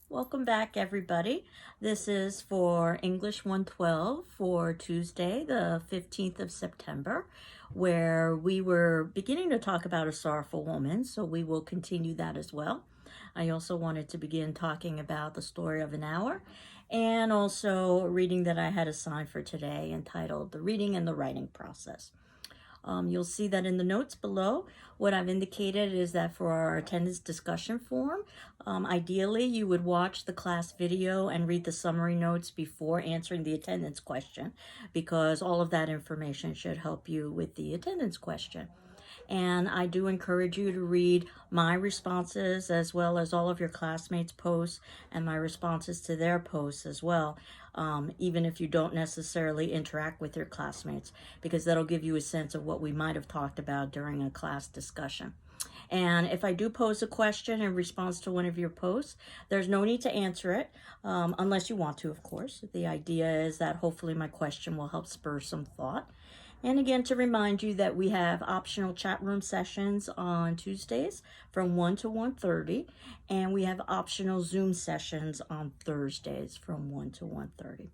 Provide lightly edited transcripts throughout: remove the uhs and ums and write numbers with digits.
Welcome back, everybody. This is for English 112 for Tuesday, the 15th of September, where we were beginning to talk about a sorrowful woman, so we will continue that as well. I also wanted to begin talking about the story of an hour and also a reading that I had assigned for today entitled The Reading and the Writing Process. You'll see that in the notes below. What I've indicated is that for our attendance discussion form, ideally you would watch the class video and read the summary notes before answering the attendance question, because all of that information should help you with the attendance question. And I do encourage you to read my responses as well as all of your classmates' posts and my responses to their posts as well, even if you don't necessarily interact with your classmates, because that'll give you a sense of what we might have talked about during a class discussion. And if I do pose a question in response to one of your posts, there's no need to answer it, unless you want to, of course. The idea is that hopefully my question will help spur some thought. And again, to remind you that we have optional chat room sessions on Tuesdays from 1 to 1:30, and we have optional Zoom sessions on Thursdays from 1 to 1:30.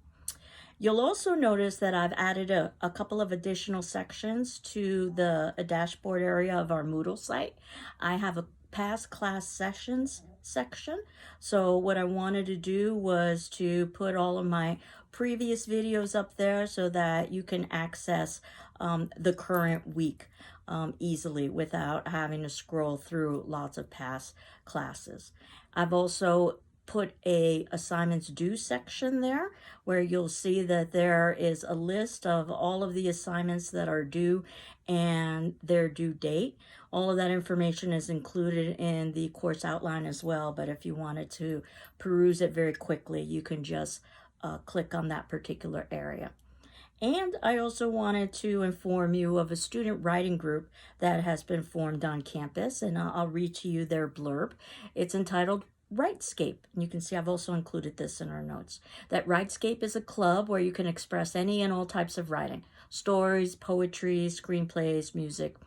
You'll also notice that I've added a couple of additional sections to the dashboard area of our Moodle site. I have a past class sessions section. So what I wanted to do was to put all of my previous videos up there so that you can access the current week easily without having to scroll through lots of past classes. I've also put a assignments due section there where you'll see that there is a list of all of the assignments that are due and their due date. All of that information is included in the course outline as well, but if you wanted to peruse it very quickly, you can just click on that particular area. And I also wanted to inform you of a student writing group that has been formed on campus, and I'll read to you their blurb. It's entitled Writescape. And you can see I've also included this in our notes. That Writescape is a club where you can express any and all types of writing: stories, poetry, screenplays, music.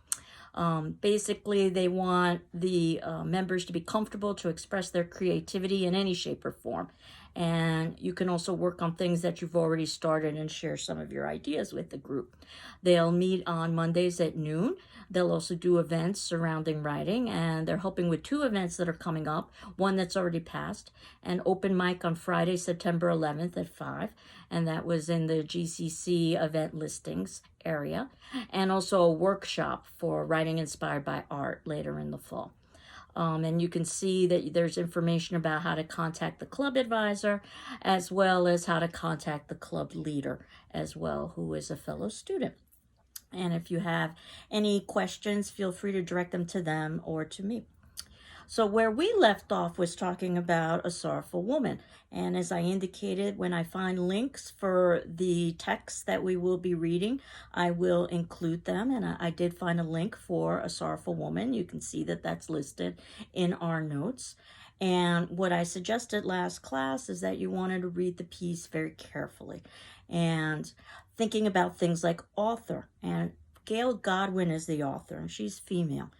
Basically, they want the members to be comfortable to express their creativity in any shape or form. And you can also work on things that you've already started and share some of your ideas with the group. They'll meet on Mondays at noon. They'll also do events surrounding writing, and they're helping with 2 events that are coming up, one that's already passed, an open mic on Friday, September 11th at 5, and that was in the GCC event listings area, and also a workshop for writing inspired by art later in the fall. And you can see that there's information about how to contact the club advisor, as well as how to contact the club leader as well, who is a fellow student. And if you have any questions, feel free to direct them to them or to me. So where we left off was talking about a sorrowful woman. And as I indicated, when I find links for the texts that we will be reading, I will include them. And I did find a link for a sorrowful woman. You can see that that's listed in our notes. And what I suggested last class is that you wanted to read the piece very carefully and thinking about things like author. And Gail Godwin is the author, and she's female.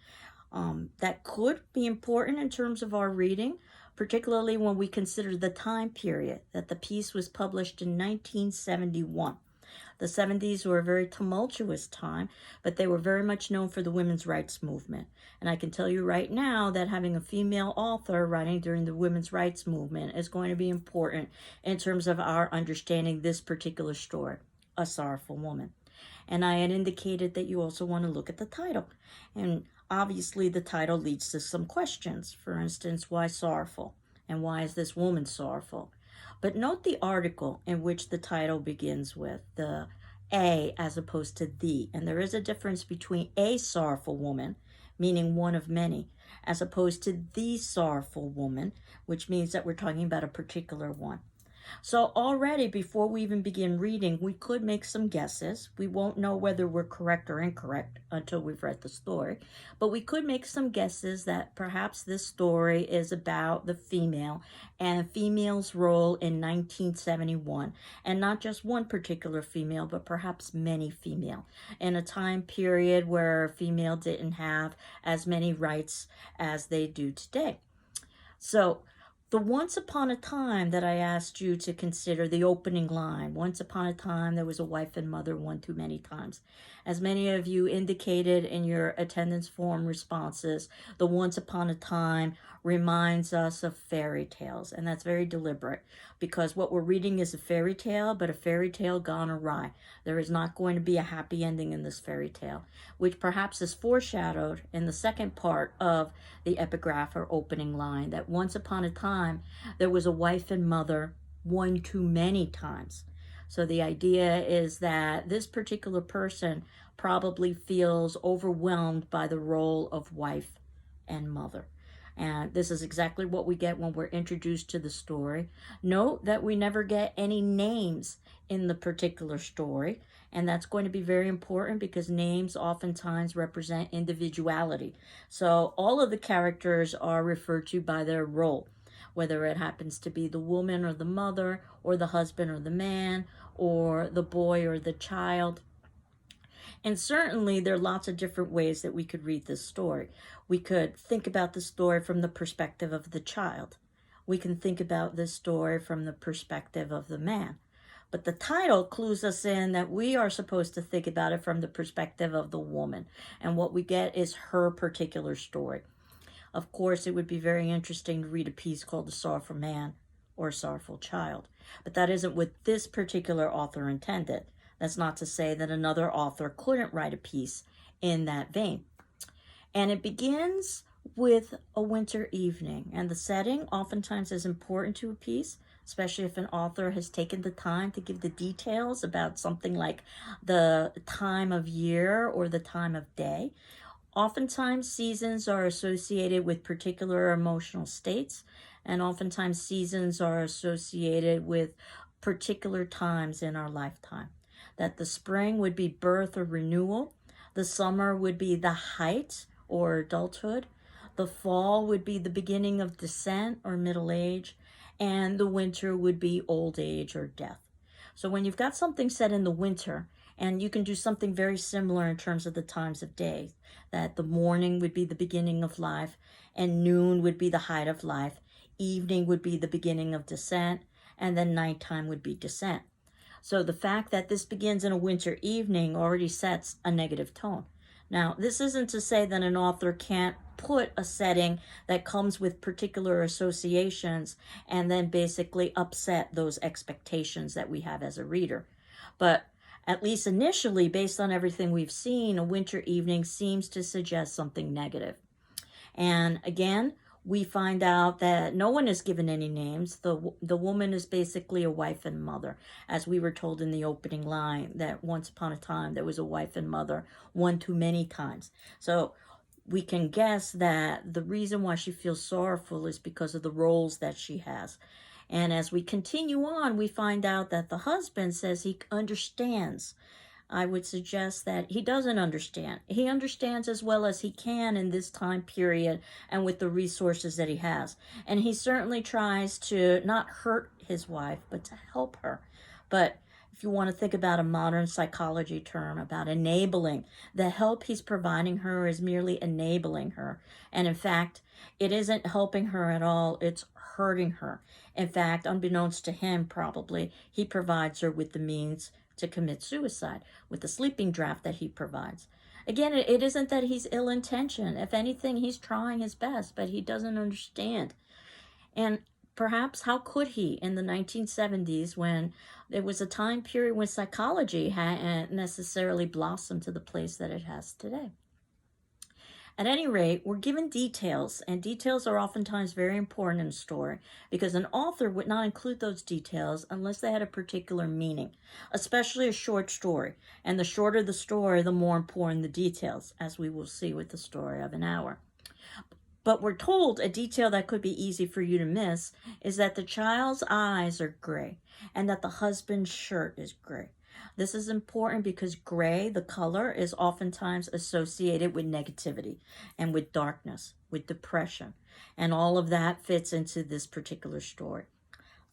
That could be important in terms of our reading, particularly when we consider the time period that the piece was published in 1971. The 70s were a very tumultuous time, but they were very much known for the women's rights movement. And I can tell you right now that having a female author writing during the women's rights movement is going to be important in terms of our understanding this particular story, A Sorrowful Woman. And I had indicated that you also want to look at the title. And obviously the title leads to some questions. For instance, why sorrowful? And why is this woman sorrowful? But note the article in which the title begins with the a as opposed to the. And there is a difference between a sorrowful woman, meaning one of many, as opposed to the sorrowful woman, which means that we're talking about a particular one. So already before we even begin reading, we could make some guesses. We won't know whether we're correct or incorrect until we've read the story, but we could make some guesses that perhaps this story is about the female and a female's role in 1971, and not just one particular female, but perhaps many female, in a time period where female didn't have as many rights as they do today. So The once upon a time that I asked you to consider, the opening line, once upon a time there was a wife and mother one too many times. As many of you indicated in your attendance form responses, the once upon a time reminds us of fairy tales. And that's very deliberate because what we're reading is a fairy tale, but a fairy tale gone awry. There is not going to be a happy ending in this fairy tale, which perhaps is foreshadowed in the second part of the epigraph or opening line, that once upon a time there was a wife and mother one too many times. So the idea is that this particular person probably feels overwhelmed by the role of wife and mother. And this is exactly what we get when we're introduced to the story. Note that we never get any names in the particular story. And that's going to be very important because names oftentimes represent individuality. So all of the characters are referred to by their role, whether it happens to be the woman or the mother, or the husband or the man, or the boy or the child. And certainly there are lots of different ways that we could read this story. We could think about the story from the perspective of the child. We can think about this story from the perspective of the man. But the title clues us in that we are supposed to think about it from the perspective of the woman. And what we get is her particular story. Of course, it would be very interesting to read a piece called The Sorrowful Man or Sorrowful Child. But that isn't what this particular author intended. That's not to say that another author couldn't write a piece in that vein. And it begins with a winter evening. And the setting oftentimes is important to a piece, especially if an author has taken the time to give the details about something like the time of year or the time of day. Oftentimes seasons are associated with particular emotional states, and oftentimes seasons are associated with particular times in our lifetime. That the spring would be birth or renewal, the summer would be the height or adulthood, the fall would be the beginning of descent or middle age, and the winter would be old age or death. So when you've got something set in the winter, and you can do something very similar in terms of the times of day, that the morning would be the beginning of life, and noon would be the height of life, evening would be the beginning of descent, and then nighttime would be descent. So the fact that this begins in a winter evening already sets a negative tone. Now, this isn't to say that an author can't put a setting that comes with particular associations and then basically upset those expectations that we have as a reader. But at least initially, based on everything we've seen, a winter evening seems to suggest something negative. And again, we find out that no one is given any names. The woman is basically a wife and mother, as we were told in the opening line, that once upon a time there was a wife and mother one too many times. So we can guess that the reason why she feels sorrowful is because of the roles that she has. And as we continue on, we find out that the husband says he understands. I would suggest that he doesn't understand. He understands as well as he can in this time period and with the resources that he has. And he certainly tries to not hurt his wife, but to help her. But if you want to think about a modern psychology term about enabling, the help he's providing her is merely enabling her. And in fact, it isn't helping her at all, it's hurting her. In fact, unbeknownst to him probably, he provides her with the means to commit suicide with the sleeping draft that he provides. Again, it isn't that he's ill-intentioned. If anything, he's trying his best, but he doesn't understand. And perhaps how could he in the 1970s, when there was a time period when psychology hadn't necessarily blossomed to the place that it has today? At any rate, we're given details, and details are oftentimes very important in a story because an author would not include those details unless they had a particular meaning, especially a short story. And the shorter the story, the more important the details, as we will see with the story of an hour. But we're told a detail that could be easy for you to miss is that the child's eyes are gray and that the husband's shirt is gray. This is important because gray, the color, is oftentimes associated with negativity and with darkness, with depression. And all of that fits into this particular story.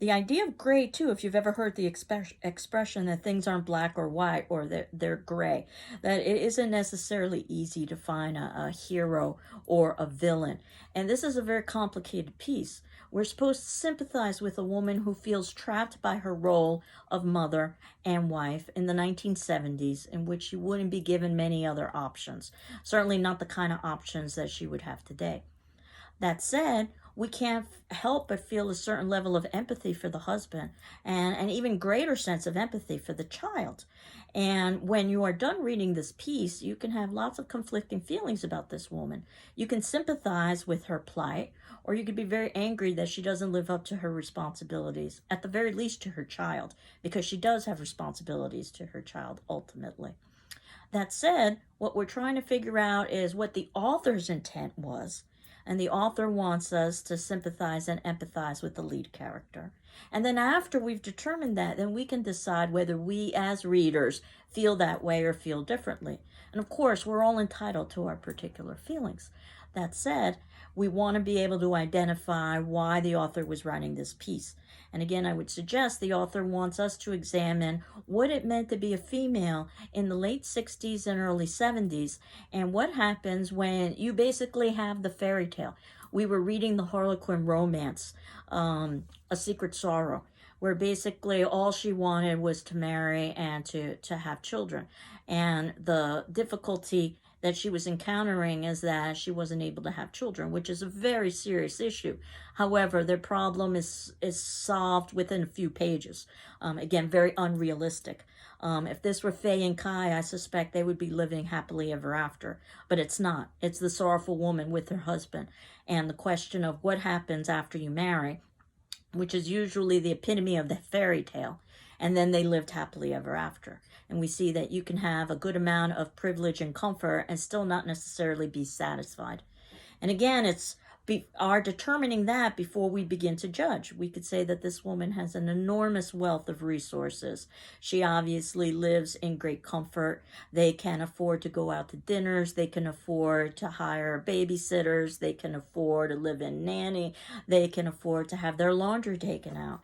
The idea of gray, too, if you've ever heard the expression that things aren't black or white or they're gray, that it isn't necessarily easy to find a hero or a villain. And this is a very complicated piece. We're supposed to sympathize with a woman who feels trapped by her role of mother and wife in the 1970s, in which she wouldn't be given many other options. Certainly not the kind of options that she would have today. That said, we can't help but feel a certain level of empathy for the husband and an even greater sense of empathy for the child. And when you are done reading this piece, you can have lots of conflicting feelings about this woman. You can sympathize with her plight, or you could be very angry that she doesn't live up to her responsibilities, at the very least to her child, because she does have responsibilities to her child ultimately. That said, what we're trying to figure out is what the author's intent was. And the author wants us to sympathize and empathize with the lead character. And then after we've determined that, then we can decide whether we as readers feel that way or feel differently. And of course, we're all entitled to our particular feelings. That said, we want to be able to identify why the author was writing this piece. And again, I would suggest the author wants us to examine what it meant to be a female in the late 60s and early 70s, and what happens when you basically have the fairy tale. We were reading the Harlequin romance, A Secret Sorrow, where basically all she wanted was to marry and to have children. And the difficulty that she was encountering is that she wasn't able to have children, which is a very serious issue. However, their problem is solved within a few pages. Again, very unrealistic. If this were Faye and Kai, I suspect they would be living happily ever after. But it's not. It's the sorrowful woman with her husband. And the question of what happens after you marry, which is usually the epitome of the fairy tale. And then they lived happily ever after. And we see that you can have a good amount of privilege and comfort and still not necessarily be satisfied. And again, it's our determining that before we begin to judge. We could say that this woman has an enormous wealth of resources. She obviously lives in great comfort. They can afford to go out to dinners. They can afford to hire babysitters. They can afford a live-in nanny. They can afford to have their laundry taken out.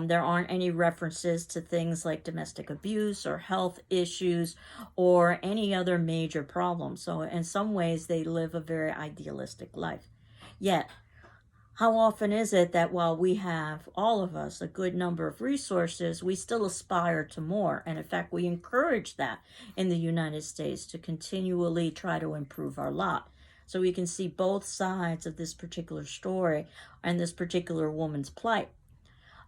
There aren't any references to things like domestic abuse or health issues or any other major problems. So in some ways, they live a very idealistic life. Yet, how often is it that while we have, all of us, a good number of resources, we still aspire to more? And in fact, we encourage that in the United States to continually try to improve our lot. So we can see both sides of this particular story and this particular woman's plight.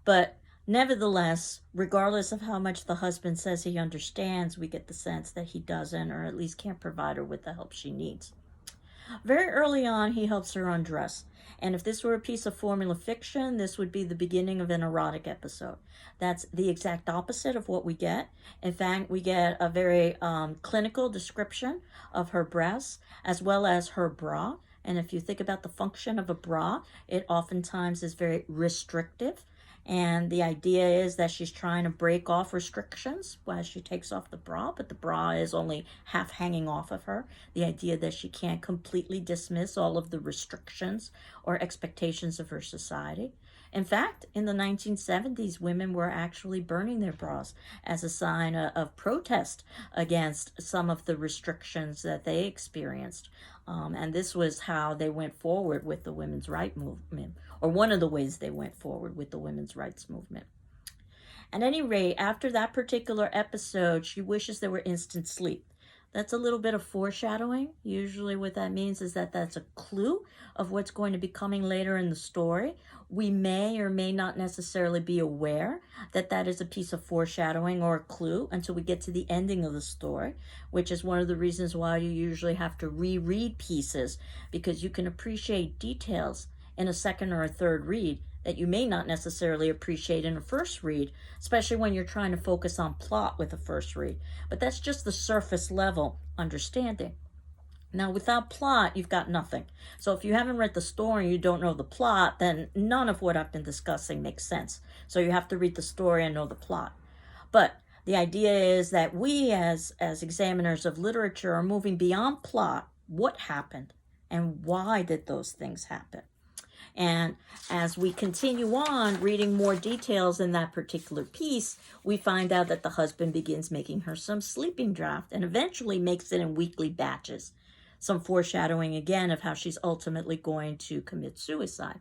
But nevertheless, regardless of how much the husband says he understands, we get the sense that he doesn't, or at least can't provide her with the help she needs. Very early on, he helps her undress. And if this were a piece of formula fiction, this would be the beginning of an erotic episode. That's the exact opposite of what we get. In fact, we get a very clinical description of her breasts as well as her bra. And if you think about the function of a bra, it oftentimes is very restrictive. And the idea is that she's trying to break off restrictions while she takes off the bra, but the bra is only half hanging off of her. The idea that she can't completely dismiss all of the restrictions or expectations of her society. In fact, in the 1970s, women were actually burning their bras as a sign of protest against some of the restrictions that they experienced. And this was how they went forward with the women's rights movement, or one of the ways they went forward with the women's rights movement. At any rate, after that particular episode, she wishes there were instant sleep. That's a little bit of foreshadowing. Usually what that means is that that's a clue of what's going to be coming later in the story. We may or may not necessarily be aware that that is a piece of foreshadowing or a clue until we get to the ending of the story, which is one of the reasons why you usually have to reread pieces, because you can appreciate details in a second or a third read that you may not necessarily appreciate in a first read, especially when you're trying to focus on plot with a first read. But that's just the surface level understanding. Now, without plot, you've got nothing. So if you haven't read the story and you don't know the plot, then none of what I've been discussing makes sense. So you have to read the story and know the plot. But the idea is that we as examiners of literature are moving beyond plot. What happened and why did those things happen? And as we continue on reading more details in that particular piece, we find out that the husband begins making her some sleeping draught and eventually makes it in weekly batches. Some foreshadowing again of how she's ultimately going to commit suicide.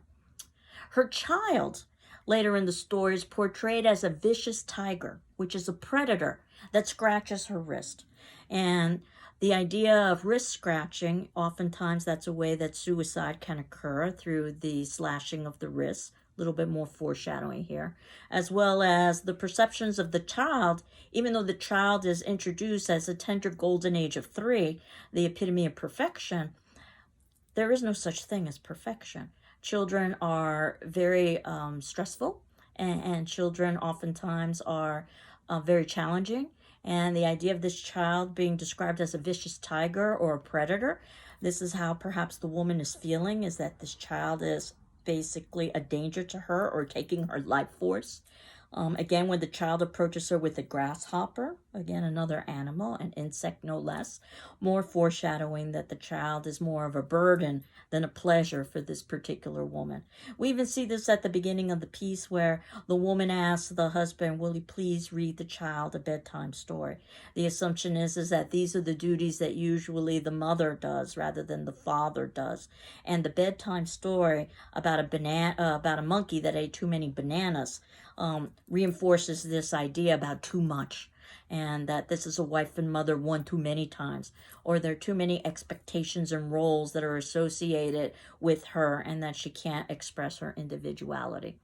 Her child, later in the story, is portrayed as a vicious tiger, which is a predator that scratches her wrist. And the idea of wrist scratching, oftentimes that's a way that suicide can occur through the slashing of the wrist. A little bit more foreshadowing here, as well as the perceptions of the child, even though the child is introduced as a tender golden age of 3, the epitome of perfection. There is no such thing as perfection. Children are very stressful, and children oftentimes are very challenging. And the idea of this child being described as a vicious tiger or a predator, this is how perhaps the woman is feeling, is that this child is basically a danger to her or taking her life force. Again, when the child approaches her with a grasshopper, again, another animal, an insect no less, more foreshadowing that the child is more of a burden than a pleasure for this particular woman. We even see this at the beginning of the piece where the woman asks the husband, will he please read the child a bedtime story? The assumption is that these are the duties that usually the mother does rather than the father does. And the bedtime story about a monkey that ate too many bananas reinforces this idea about too much, and that this is a wife and mother one too many times, or there are too many expectations and roles that are associated with her, and that she can't express her individuality.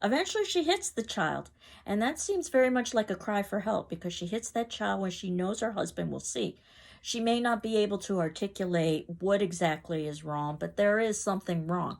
Eventually she hits the child, and that seems very much like a cry for help, because she hits that child when she knows her husband will see. She may not be able to articulate what exactly is wrong, but there is something wrong.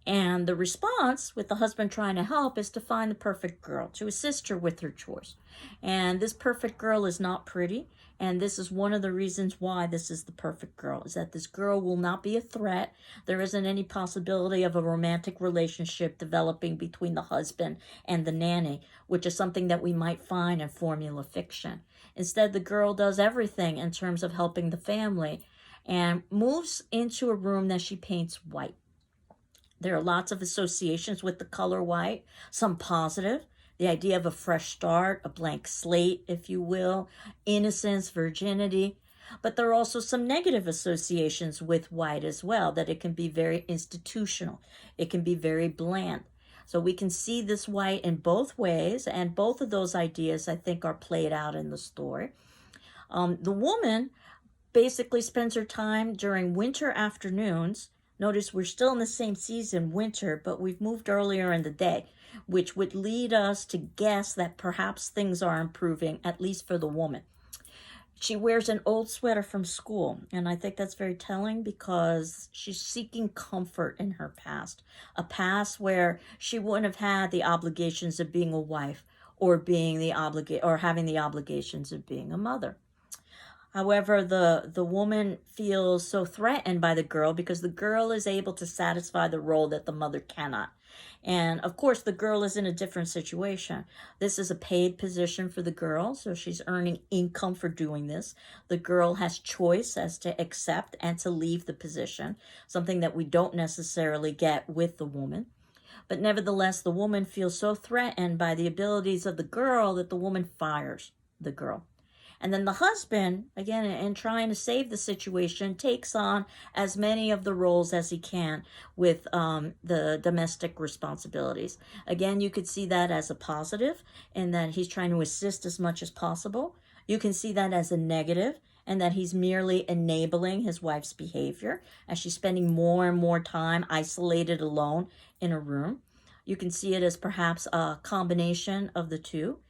And the response, with the husband trying to help, is to find the perfect girl, to assist her with her chores. And this perfect girl is not pretty. And this is one of the reasons why this is the perfect girl, is that this girl will not be a threat. There isn't any possibility of a romantic relationship developing between the husband and the nanny, which is something that we might find in formula fiction. Instead, the girl does everything in terms of helping the family and moves into a room that she paints white. There are lots of associations with the color white, some positive, the idea of a fresh start, a blank slate, if you will, innocence, virginity. But there are also some negative associations with white as well, that it can be very institutional. It can be very bland. So we can see this white in both ways, and both of those ideas, I think, are played out in the story. The woman basically spends her time during winter afternoons. Notice we're still in the same season, winter, but we've moved earlier in the day, which would lead us to guess that perhaps things are improving, at least for the woman. She wears an old sweater from school, and I think that's very telling, because she's seeking comfort in her past, a past where she wouldn't have had the obligations of being a wife or being or having the obligations of being a mother. However, the woman feels so threatened by the girl because the girl is able to satisfy the role that the mother cannot. And of course, the girl is in a different situation. This is a paid position for the girl, so she's earning income for doing this. The girl has choice as to accept and to leave the position, something that we don't necessarily get with the woman. But nevertheless, the woman feels so threatened by the abilities of the girl that the woman fires the girl. And then the husband, again, in trying to save the situation, takes on as many of the roles as he can with the domestic responsibilities. Again, you could see that as a positive, in that he's trying to assist as much as possible. You can see that as a negative, and that he's merely enabling his wife's behavior as she's spending more and more time isolated alone in a room. You can see it as perhaps a combination of the two.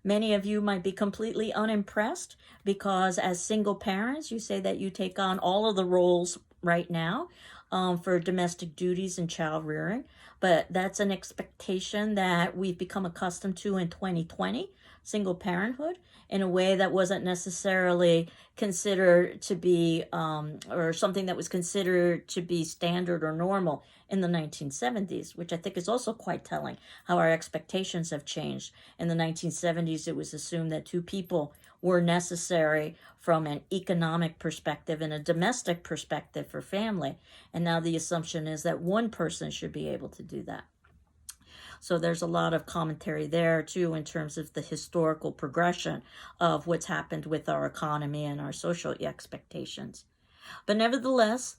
Many of you might be completely unimpressed because as single parents, you say that you take on all of the roles right now for domestic duties and child rearing. But that's an expectation that we've become accustomed to in 2020, single parenthood, in a way that wasn't necessarily considered to be, or something that was considered to be standard or normal in the 1970s, which I think is also quite telling how our expectations have changed. In the 1970s, it was assumed that two people were necessary from an economic perspective and a domestic perspective for family. And now the assumption is that one person should be able to do that. So there's a lot of commentary there too in terms of the historical progression of what's happened with our economy and our social expectations. But nevertheless,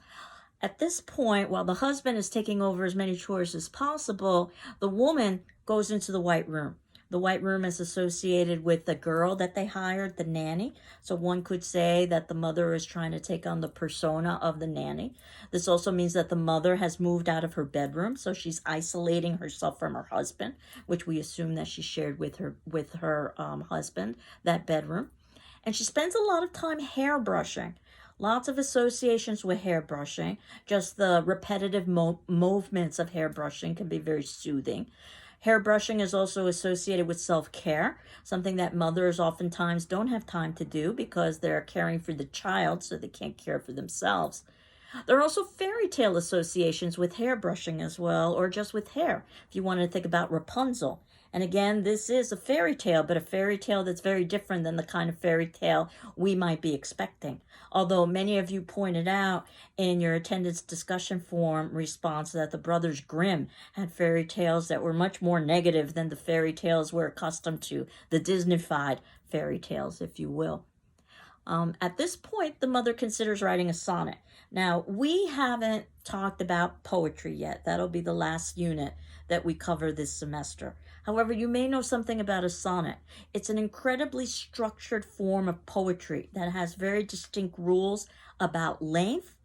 At this point, while the husband is taking over as many chores as possible, the woman goes into the white room. The white room is associated with the girl that they hired, the nanny. So one could say that the mother is trying to take on the persona of the nanny. This also means that the mother has moved out of her bedroom, so she's isolating herself from her husband, which we assume that she shared with her husband, that bedroom. And she spends a lot of time hair brushing. Lots of associations with hair brushing. Just the repetitive movements of hair brushing can be very soothing. Hair brushing is also associated with self-care, something that mothers oftentimes don't have time to do because they're caring for the child, so they can't care for themselves. There are also fairy tale associations with hair brushing as well, or just with hair, if you want to think about Rapunzel. And again, this is a fairy tale, but a fairy tale that's very different than the kind of fairy tale we might be expecting. Although many of you pointed out in your attendance discussion forum response that the Brothers Grimm had fairy tales that were much more negative than the fairy tales we're accustomed to, the Disney-fied fairy tales, if you will. At this point, the mother considers writing a sonnet. Now, we haven't talked about poetry yet. That'll be the last unit that we cover this semester. However, you may know something about a sonnet. It's an incredibly structured form of poetry that has very distinct rules about length,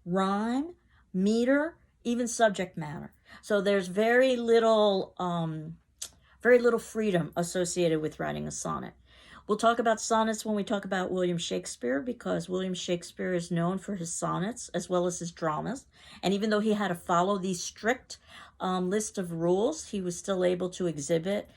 rhyme, meter, even subject matter. So there's very little freedom associated with writing a sonnet. We'll talk about sonnets when we talk about William Shakespeare, because William Shakespeare is known for his sonnets as well as his dramas. And even though he had to follow these strict list of rules, he was still able to exhibit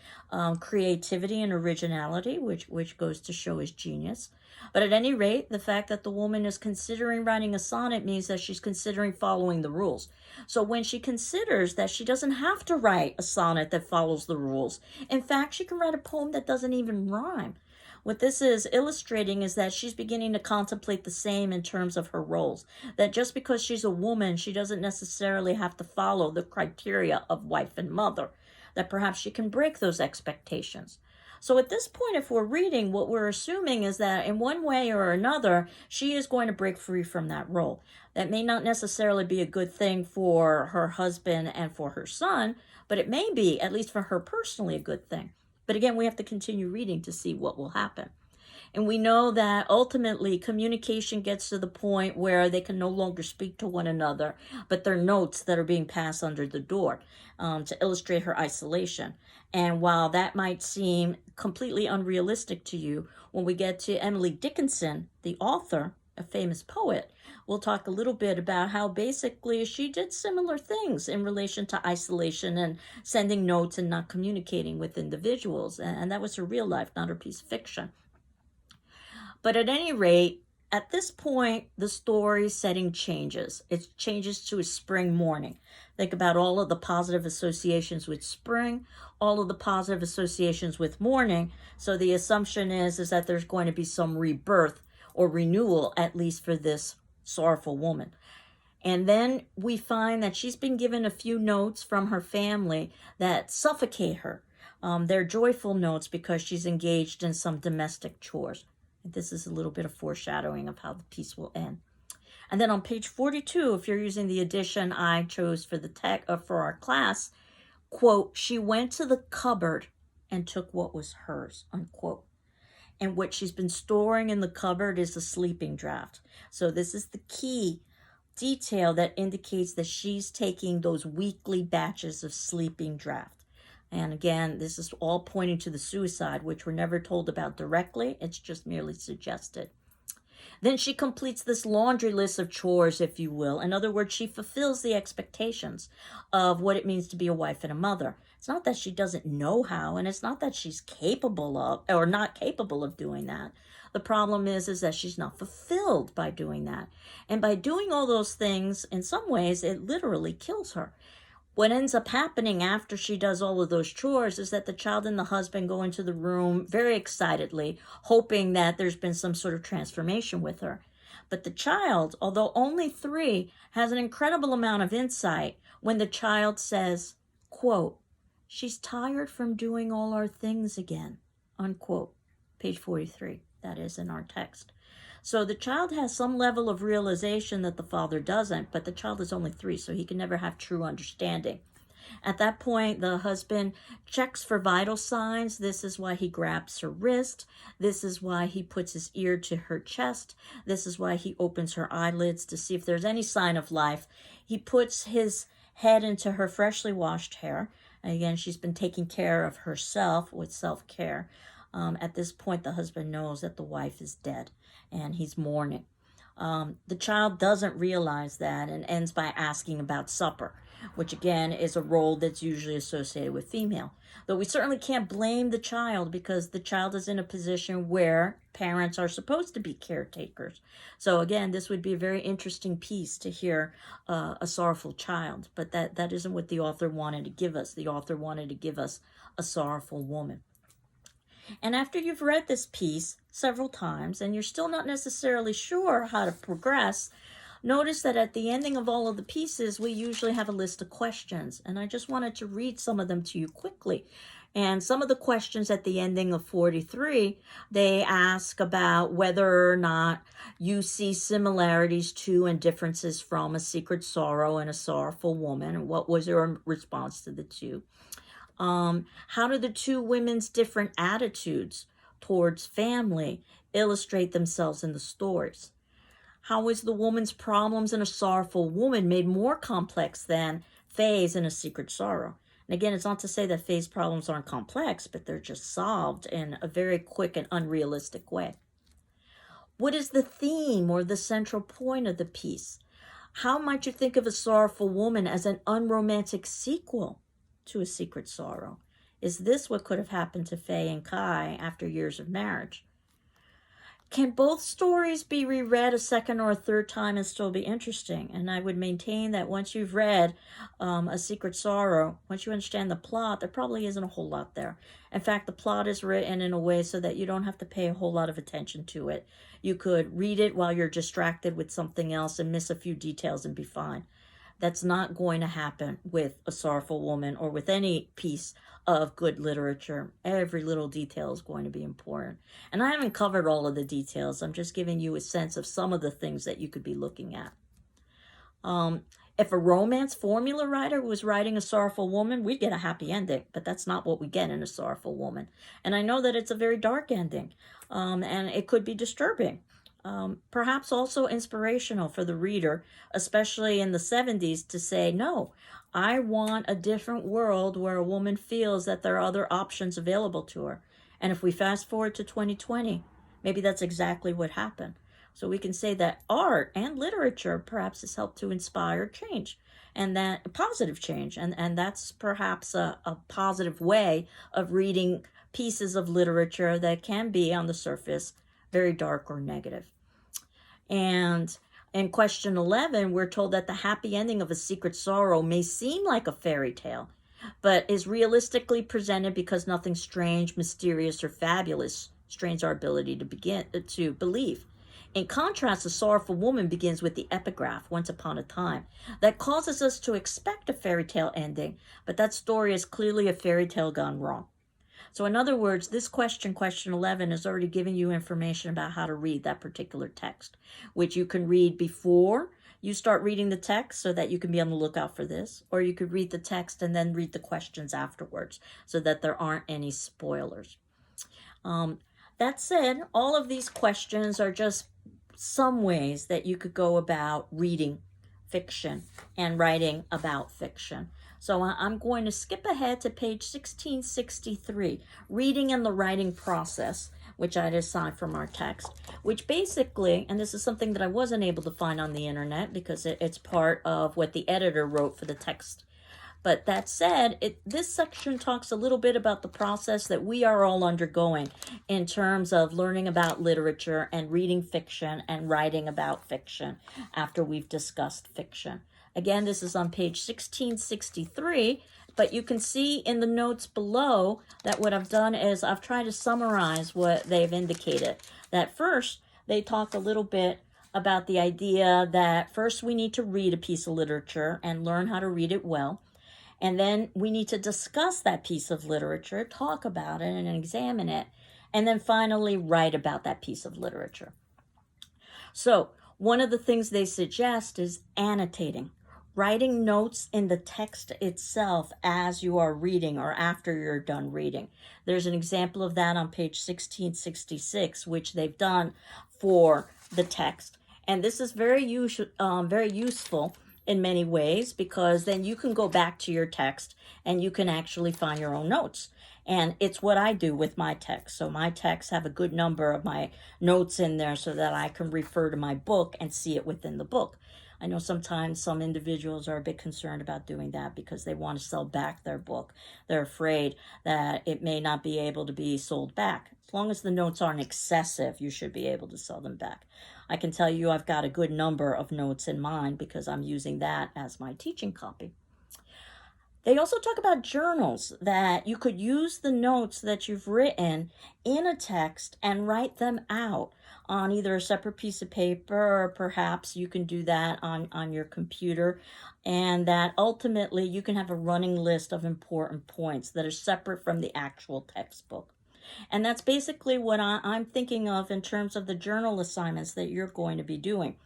creativity and originality, which goes to show his genius. But at any rate, the fact that the woman is considering writing a sonnet means that she's considering following the rules. So when she considers that she doesn't have to write a sonnet that follows the rules, in fact, she can write a poem that doesn't even rhyme. What this is illustrating is that she's beginning to contemplate the same in terms of her roles. That just because she's a woman, she doesn't necessarily have to follow the criteria of wife and mother. That perhaps she can break those expectations. So at this point, if we're reading, what we're assuming is that in one way or another, she is going to break free from that role. That may not necessarily be a good thing for her husband and for her son, but it may be, at least for her personally, a good thing. But again, we have to continue reading to see what will happen. And we know that ultimately communication gets to the point where they can no longer speak to one another, but they're notes that are being passed under the door to illustrate her isolation. And while that might seem completely unrealistic to you, when we get to Emily Dickinson, the author, a famous poet, we'll talk a little bit about how basically she did similar things in relation to isolation and sending notes and not communicating with individuals. And that was her real life, not her piece of fiction. But at any rate, at this point, the story setting changes. It changes to a spring morning. Think about all of the positive associations with spring, all of the positive associations with morning. So the assumption is that there's going to be some rebirth or renewal, at least for this sorrowful woman. And then we find that she's been given a few notes from her family that suffocate her. They're joyful notes because she's engaged in some domestic chores. This is a little bit of foreshadowing of how the piece will end. And then on page 42, if you're using the edition I chose for for our class, quote, "She went to the cupboard and took what was hers," unquote. And what she's been storing in the cupboard is a sleeping draft. So this is the key detail that indicates that she's taking those weekly batches of sleeping draft. And again, this is all pointing to the suicide, which we're never told about directly. It's just merely suggested. Then she completes this laundry list of chores, if you will. In other words, she fulfills the expectations of what it means to be a wife and a mother. It's not that she doesn't know how, and it's not that she's capable of, or not capable of doing that. The problem is that she's not fulfilled by doing that. And by doing all those things, in some ways, it literally kills her. What ends up happening after she does all of those chores is that the child and the husband go into the room very excitedly, hoping that there's been some sort of transformation with her. But the child, although only 3, has an incredible amount of insight when the child says, quote, "She's tired from doing all our things again," unquote. Page 43, that is in our text. So the child has some level of realization that the father doesn't, but the child is only 3, so he can never have true understanding. At that point, the husband checks for vital signs. This is why he grabs her wrist. This is why he puts his ear to her chest. This is why he opens her eyelids to see if there's any sign of life. He puts his head into her freshly washed hair. Again, she's been taking care of herself with self-care. At this point, the husband knows that the wife is dead and he's mourning. The child doesn't realize that and ends by asking about supper, which again is a role that's usually associated with female. Though we certainly can't blame the child because the child is in a position where parents are supposed to be caretakers. So again, this would be a very interesting piece to hear a sorrowful child, but that isn't what the author wanted to give us. The author wanted to give us a sorrowful woman. And after you've read this piece several times and you're still not necessarily sure how to progress, notice that at the ending of all of the pieces, we usually have a list of questions. And I just wanted to read some of them to you quickly. And some of the questions at the ending of 43, they ask about whether or not you see similarities to and differences from a secret sorrow and a sorrowful woman. And what was your response to the two? How do the two women's different attitudes towards family illustrate themselves in the stories? How is the woman's problems in A Sorrowful Woman made more complex than Faye's in A Secret Sorrow? And again, it's not to say that Faye's problems aren't complex, but they're just solved in a very quick and unrealistic way. What is the theme or the central point of the piece? How might you think of A Sorrowful Woman as an unromantic sequel to A Secret Sorrow? Is this what could have happened to Faye and Kai after years of marriage? Can both stories be reread a second or a third time and still be interesting? And I would maintain that once you've read A Secret Sorrow, once you understand the plot, there probably isn't a whole lot there. In fact, the plot is written in a way so that you don't have to pay a whole lot of attention to it. You could read it while you're distracted with something else and miss a few details and be fine. That's not going to happen with A Sorrowful Woman or with any piece of good literature. Every little detail is going to be important. And I haven't covered all of the details. I'm just giving you a sense of some of the things that you could be looking at. If a romance formula writer was writing A Sorrowful Woman, we'd get a happy ending, but that's not what we get in A Sorrowful Woman. And I know that it's a very dark ending, and it could be disturbing. Perhaps also inspirational for the reader, especially in the 70s, to say, no, I want a different world where a woman feels that there are other options available to her. And if we fast forward to 2020, maybe that's exactly what happened. So we can say that art and literature perhaps has helped to inspire change, and that positive change. And that's perhaps a positive way of reading pieces of literature that can be on the surface very dark or negative. And in question 11, we're told that the happy ending of A Secret Sorrow may seem like a fairy tale, but is realistically presented because nothing strange, mysterious, or fabulous strains our ability to believe. In contrast, A Sorrowful Woman begins with the epigraph, Once Upon a Time, that causes us to expect a fairy tale ending, but that story is clearly a fairy tale gone wrong. So in other words, this question 11, is already giving you information about how to read that particular text, which you can read before you start reading the text so that you can be on the lookout for this, or you could read the text and then read the questions afterwards so that there aren't any spoilers. That said, all of these questions are just some ways that you could go about reading fiction and writing about fiction. So I'm going to skip ahead to page 1663, Reading and the Writing Process, which I'd assigned from our text, which basically, and this is something that I wasn't able to find on the internet because it's part of what the editor wrote for the text. But that said, this section talks a little bit about the process that we are all undergoing in terms of learning about literature and reading fiction and writing about fiction after we've discussed fiction. Again, this is on page 1663, but you can see in the notes below that what I've done is I've tried to summarize what they've indicated. That first, they talk a little bit about the idea that first we need to read a piece of literature and learn how to read it well. And then we need to discuss that piece of literature, talk about it and examine it, and then finally write about that piece of literature. So one of the things they suggest is annotating, writing notes in the text itself as you are reading or after you're done reading. There's an example of that on page 1666, which they've done for the text. And this is very useful in many ways, because then you can go back to your text and you can actually find your own notes. And it's what I do with my text. So my texts have a good number of my notes in there so that I can refer to my book and see it within the book. I know sometimes some individuals are a bit concerned about doing that because they want to sell back their book. They're afraid that it may not be able to be sold back. As long as the notes aren't excessive, you should be able to sell them back. I can tell you I've got a good number of notes in mine because I'm using that as my teaching copy. They also talk about journals, that you could use the notes that you've written in a text and write them out on either a separate piece of paper, or perhaps you can do that on your computer, and that ultimately you can have a running list of important points that are separate from the actual textbook. And that's basically what I'm thinking of in terms of the journal assignments that you're going to be doing.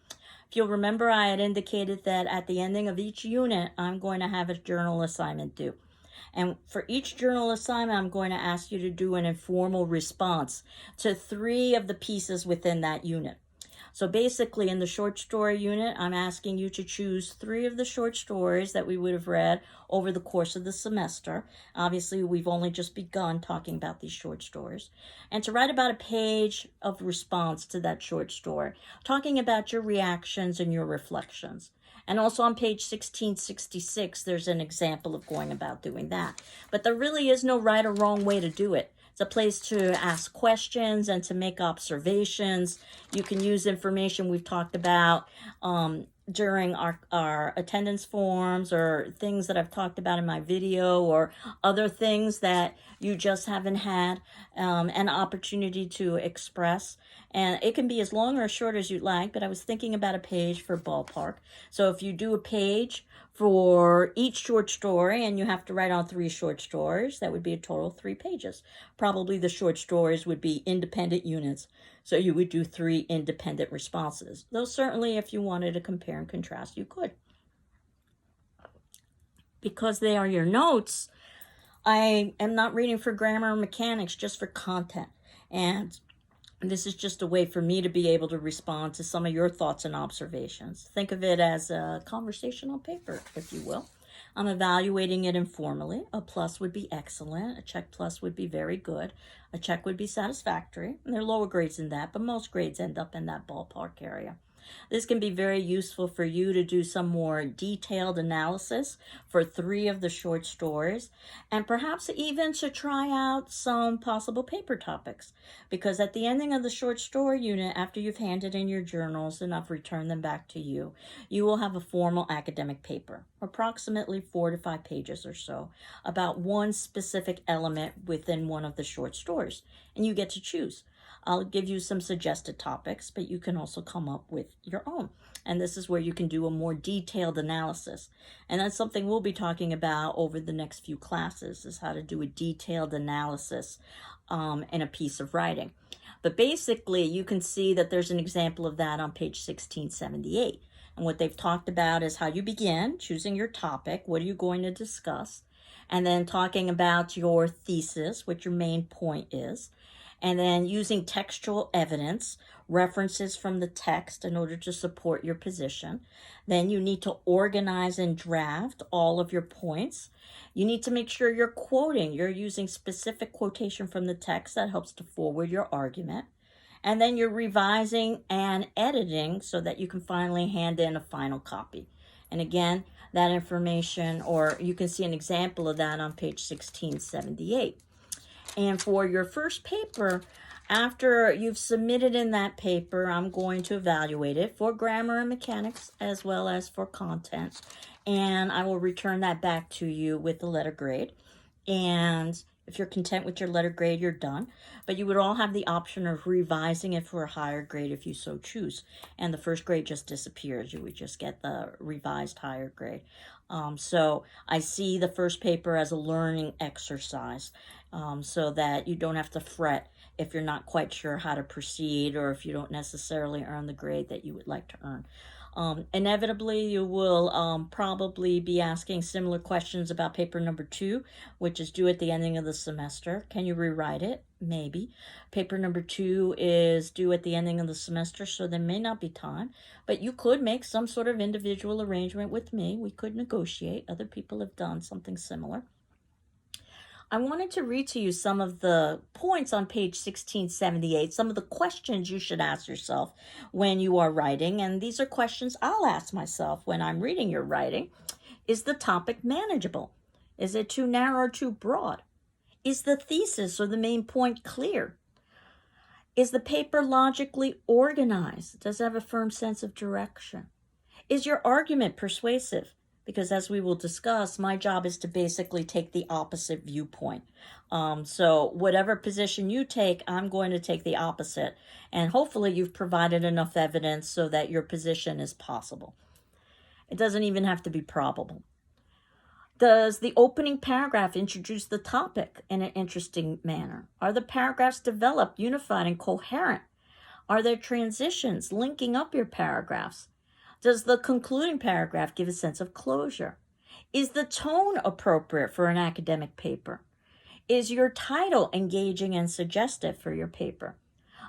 If you'll remember, I had indicated that at the ending of each unit, I'm going to have a journal assignment due. And for each journal assignment, I'm going to ask you to do an informal response to 3 of the pieces within that unit. So basically, in the short story unit, I'm asking you to choose 3 of the short stories that we would have read over the course of the semester. Obviously, we've only just begun talking about these short stories. And to write about a page of response to that short story, talking about your reactions and your reflections. And also on page 1666, there's an example of going about doing that. But there really is no right or wrong way to do it. It's a place to ask questions and to make observations. You can use information we've talked about during our attendance forms, or things that I've talked about in my video, or other things that you just haven't had an opportunity to express. And it can be as long or as short as you'd like, but I was thinking about a page for ballpark. So if you do a page for each short story and you have to write on 3 short stories, that would be a total of 3 pages. Probably the short stories would be independent units. So you would do 3 independent responses. Though certainly if you wanted to compare and contrast, you could. Because they are your notes, I am not reading for grammar or mechanics, just for content. And this is just a way for me to be able to respond to some of your thoughts and observations. Think of it as a conversational paper, if you will. I'm evaluating it informally. A plus would be excellent. A check plus would be very good. A check would be satisfactory. And there are lower grades than that, but most grades end up in that ballpark area. This can be very useful for you to do some more detailed analysis for 3 of the short stories, and perhaps even to try out some possible paper topics. Because at the ending of the short story unit, after you've handed in your journals and I've returned them back to you, you will have a formal academic paper, approximately 4 to 5 pages or so, about one specific element within one of the short stories, and you get to choose. I'll give you some suggested topics, but you can also come up with your own. And this is where you can do a more detailed analysis. And that's something we'll be talking about over the next few classes, is how to do a detailed analysis in a piece of writing. But basically, you can see that there's an example of that on page 1678. And what they've talked about is how you begin, choosing your topic, what are you going to discuss, and then talking about your thesis, what your main point is, and then using textual evidence, references from the text in order to support your position. Then you need to organize and draft all of your points. You need to make sure you're quoting, you're using specific quotation from the text that helps to forward your argument. And then you're revising and editing so that you can finally hand in a final copy. And again, that information, or you can see an example of that on page 1678. And for your first paper, after you've submitted in that paper, I'm going to evaluate it for grammar and mechanics as well as for content. And I will return that back to you with the letter grade. And if you're content with your letter grade, you're done. But you would all have the option of revising it for a higher grade if you so choose. And the first grade just disappears. You would just get the revised higher grade. So I see the first paper as a learning exercise. so that you don't have to fret if you're not quite sure how to proceed or if you don't necessarily earn the grade that you would like to earn. Inevitably, you will probably be asking similar questions about paper number 2, which is due at the ending of the semester. Can you rewrite it? Maybe. Paper number 2 is due at the ending of the semester, so there may not be time, but you could make some sort of individual arrangement with me. We could negotiate. Other people have done something similar. I wanted to read to you some of the points on page 1678, some of the questions you should ask yourself when you are writing. And these are questions I'll ask myself when I'm reading your writing. Is the topic manageable? Is it too narrow or too broad? Is the thesis or the main point clear? Is the paper logically organized? Does it have a firm sense of direction? Is your argument persuasive? Because as we will discuss, my job is to basically take the opposite viewpoint. So whatever position you take, I'm going to take the opposite. And hopefully you've provided enough evidence so that your position is possible. It doesn't even have to be probable. Does the opening paragraph introduce the topic in an interesting manner? Are the paragraphs developed, unified, and coherent? Are there transitions linking up your paragraphs? Does the concluding paragraph give a sense of closure? Is the tone appropriate for an academic paper? Is your title engaging and suggestive for your paper?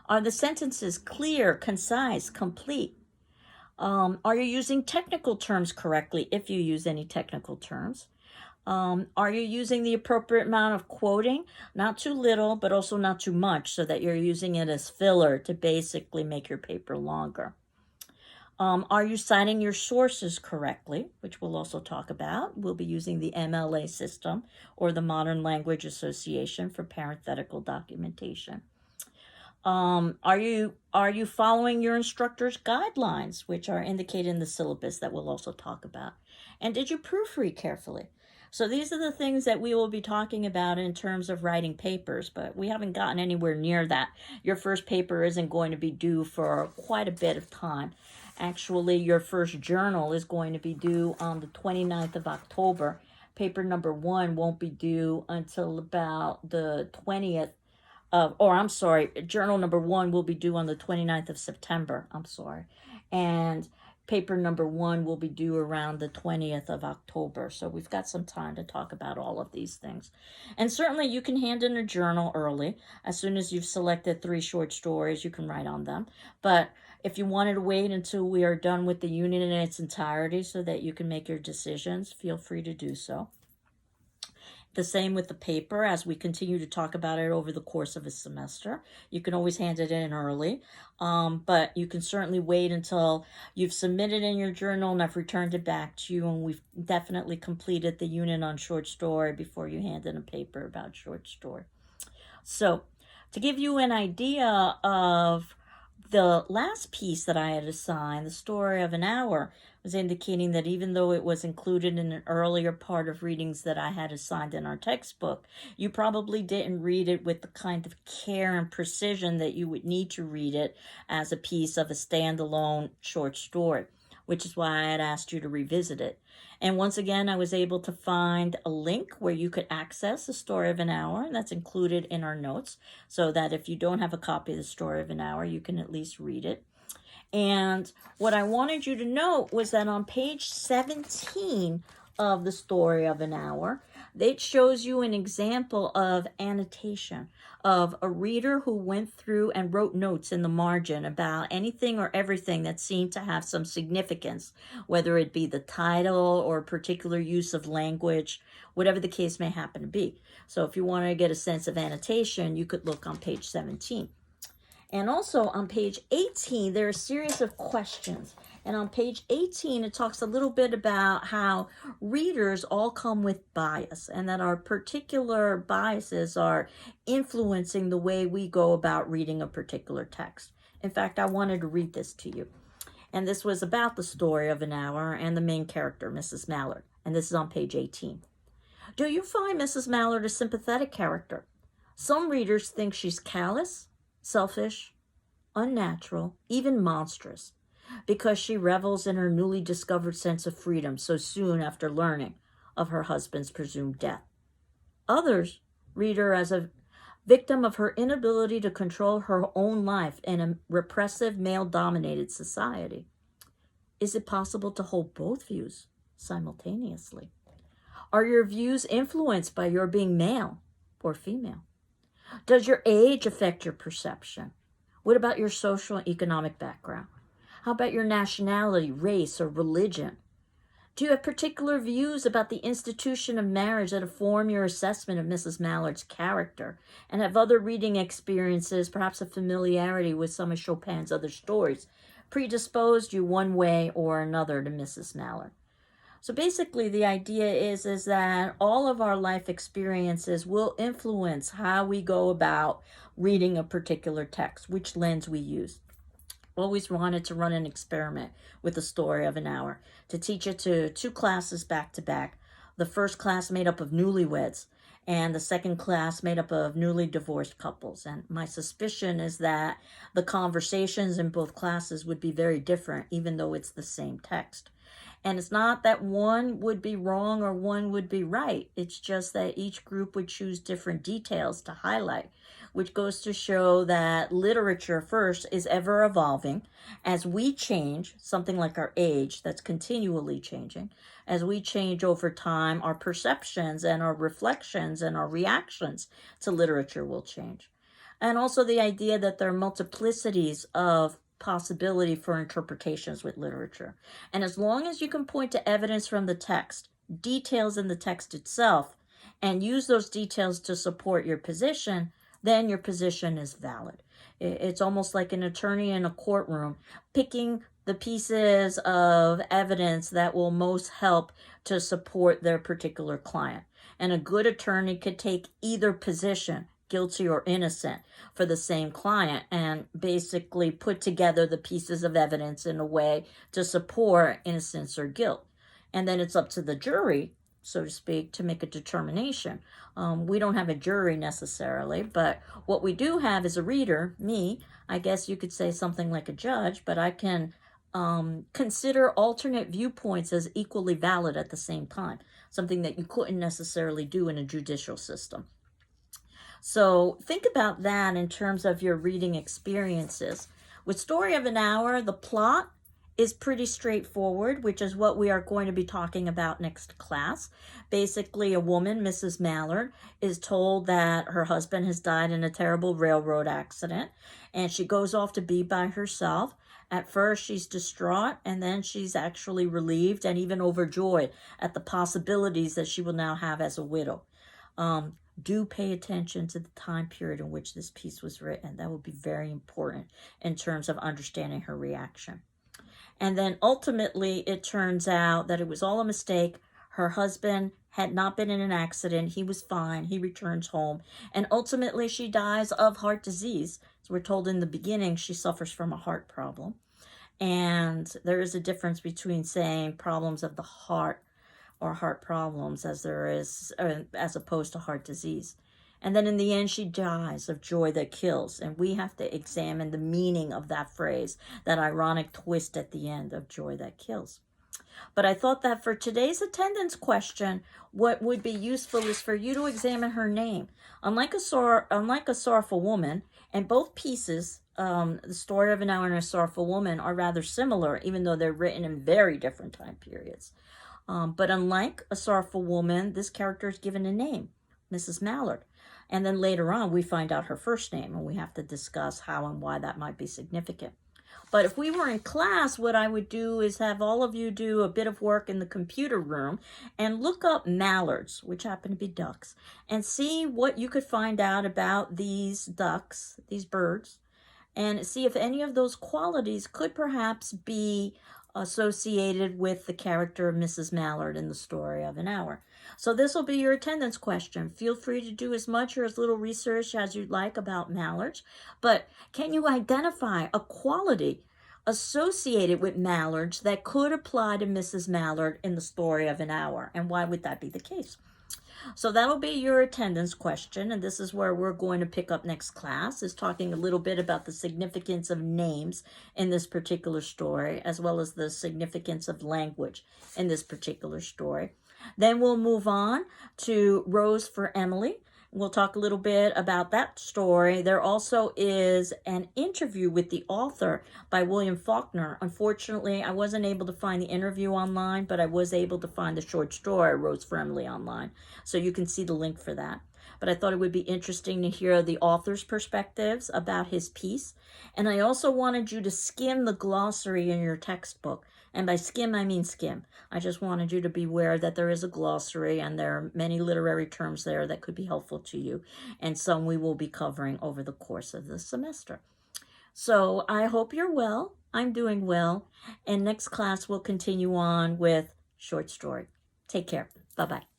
Are the sentences clear, concise, complete? Are you using technical terms correctly, if you use any technical terms? Are you using the appropriate amount of quoting? Not too little, but also not too much, so that you're using it as filler to basically make your paper longer. Are you citing your sources correctly, which we'll also talk about? We'll be using the MLA system or the Modern Language Association for parenthetical documentation. Are you following your instructor's guidelines, which are indicated in the syllabus that we'll also talk about? And did you proofread carefully? So these are the things that we will be talking about in terms of writing papers, but we haven't gotten anywhere near that. Your first paper isn't going to be due for quite a bit of time. Actually, your first journal is going to be due on the 29th of October. Paper number 1 won't be due until about the 20th journal number 1 will be due on the 29th of September. And paper number 1 will be due around the 20th of October. So we've got some time to talk about all of these things. And certainly you can hand in a journal early. As soon as you've selected 3 short stories, you can write on them. But if you wanted to wait until we are done with the unit in its entirety so that you can make your decisions, feel free to do so. The same with the paper as we continue to talk about it over the course of a semester. You can always hand it in early, but you can certainly wait until you've submitted in your journal and I've returned it back to you and we've definitely completed the unit on short story before you hand in a paper about short story. So to give you an idea of the last piece that I had assigned, the story of an hour, was indicating that even though it was included in an earlier part of readings that I had assigned in our textbook, you probably didn't read it with the kind of care and precision that you would need to read it as a piece of a standalone short story, which is why I had asked you to revisit it. And once again, I was able to find a link where you could access the story of an hour, and that's included in our notes, so that if you don't have a copy of the story of an hour, you can at least read it. And what I wanted you to note was that on page 17 of the story of an hour, it shows you an example of annotation of a reader who went through and wrote notes in the margin about anything or everything that seemed to have some significance, whether it be the title or a particular use of language, whatever the case may happen to be. So if you wanted to get a sense of annotation, you could look on page 17. And also on page 18, there are a series of questions. And on page 18, it talks a little bit about how readers all come with bias and that our particular biases are influencing the way we go about reading a particular text. In fact, I wanted to read this to you. And this was about the story of an hour and the main character, Mrs. Mallard. And this is on page 18. Do you find Mrs. Mallard a sympathetic character? Some readers think she's callous, selfish, unnatural, even monstrous, because she revels in her newly discovered sense of freedom so soon after learning of her husband's presumed death. Others reader as a victim of her inability to control her own life in a repressive, male-dominated society. Is it possible to hold both views simultaneously? Are your views influenced by your being male or female? Does your age affect your perception? What about your social and economic background? How about your nationality, race, or religion? Do you have particular views about the institution of marriage that inform your assessment of Mrs. Mallard's character? And have other reading experiences, perhaps a familiarity with some of Chopin's other stories, predisposed you one way or another to Mrs. Mallard? So basically the idea is that all of our life experiences will influence how we go about reading a particular text, which lens we use. Always wanted to run an experiment with The Story of an Hour, to teach it to 2 classes back to back. The first class made up of newlyweds, and the second class made up of newly divorced couples. And my suspicion is that the conversations in both classes would be very different, even though it's the same text. And it's not that one would be wrong or one would be right. It's just that each group would choose different details to highlight, which goes to show that literature, first, is ever evolving. As we change, something like our age, that's continually changing. As we change over time, our perceptions and our reflections and our reactions to literature will change. And also the idea that there are multiplicities of possibility for interpretations with literature. And as long as you can point to evidence from the text, details in the text itself, and use those details to support your position, then your position is valid. It's almost like an attorney in a courtroom picking the pieces of evidence that will most help to support their particular client. And a good attorney could take either position, guilty or innocent, for the same client, and basically put together the pieces of evidence in a way to support innocence or guilt. And then it's up to the jury, so to speak, to make a determination. We don't have a jury necessarily, but what we do have is a reader, me. I guess you could say something like a judge, but I can consider alternate viewpoints as equally valid at the same time, something that you couldn't necessarily do in a judicial system. So think about that in terms of your reading experiences. With Story of an Hour, the plot is pretty straightforward, which is what we are going to be talking about next class. Basically, a woman, Mrs. Mallard, is told that her husband has died in a terrible railroad accident, and she goes off to be by herself. At first, she's distraught, and then she's actually relieved and even overjoyed at the possibilities that she will now have as a widow. Do pay attention to the time period in which this piece was written. That will be very important in terms of understanding her reaction. And then ultimately, it turns out that it was all a mistake. Her husband had not been in an accident. He was fine. He returns home. And ultimately, she dies of heart disease. As we're told in the beginning, she suffers from a heart problem. And there is a difference between saying problems of the heart or heart problems as there is, as opposed to heart disease. And then in the end, she dies of joy that kills. And we have to examine the meaning of that phrase, that ironic twist at the end of joy that kills. But I thought that for today's attendance question, what would be useful is for you to examine her name. Unlike a Sorrowful Woman, and both pieces, The Story of an Hour and A Sorrowful Woman, are rather similar, even though they're written in very different time periods. But unlike A Sorrowful Woman, this character is given a name, Mrs. Mallard. And then later on, we find out her first name, and we have to discuss how and why that might be significant. But if we were in class, what I would do is have all of you do a bit of work in the computer room and look up mallards, which happen to be ducks, and see what you could find out about these ducks, these birds, and see if any of those qualities could perhaps be associated with the character of Mrs. Mallard in The Story of an Hour. So this will be your attendance question. Feel free to do as much or as little research as you'd like about mallards, but can you identify a quality associated with mallards that could apply to Mrs. Mallard in The Story of an Hour, and why would that be the case? So that'll be your attendance question, and this is where we're going to pick up next class, is talking a little bit about the significance of names in this particular story, as well as the significance of language in this particular story. Then we'll move on to Rose for Emily, We'll talk a little bit about that story. There also is an interview with the author by William Faulkner. Unfortunately, I wasn't able to find the interview online, but I was able to find the short story, Rose Friendly, online. So you can see the link for that. But I thought it would be interesting to hear the author's perspectives about his piece. And I also wanted you to skim the glossary in your textbook. And by skim, I mean skim. I just wanted you to be aware that there is a glossary and there are many literary terms there that could be helpful to you. And some we will be covering over the course of the semester. So I hope you're well. I'm doing well. And next class we'll continue on with short story. Take care. Bye-bye.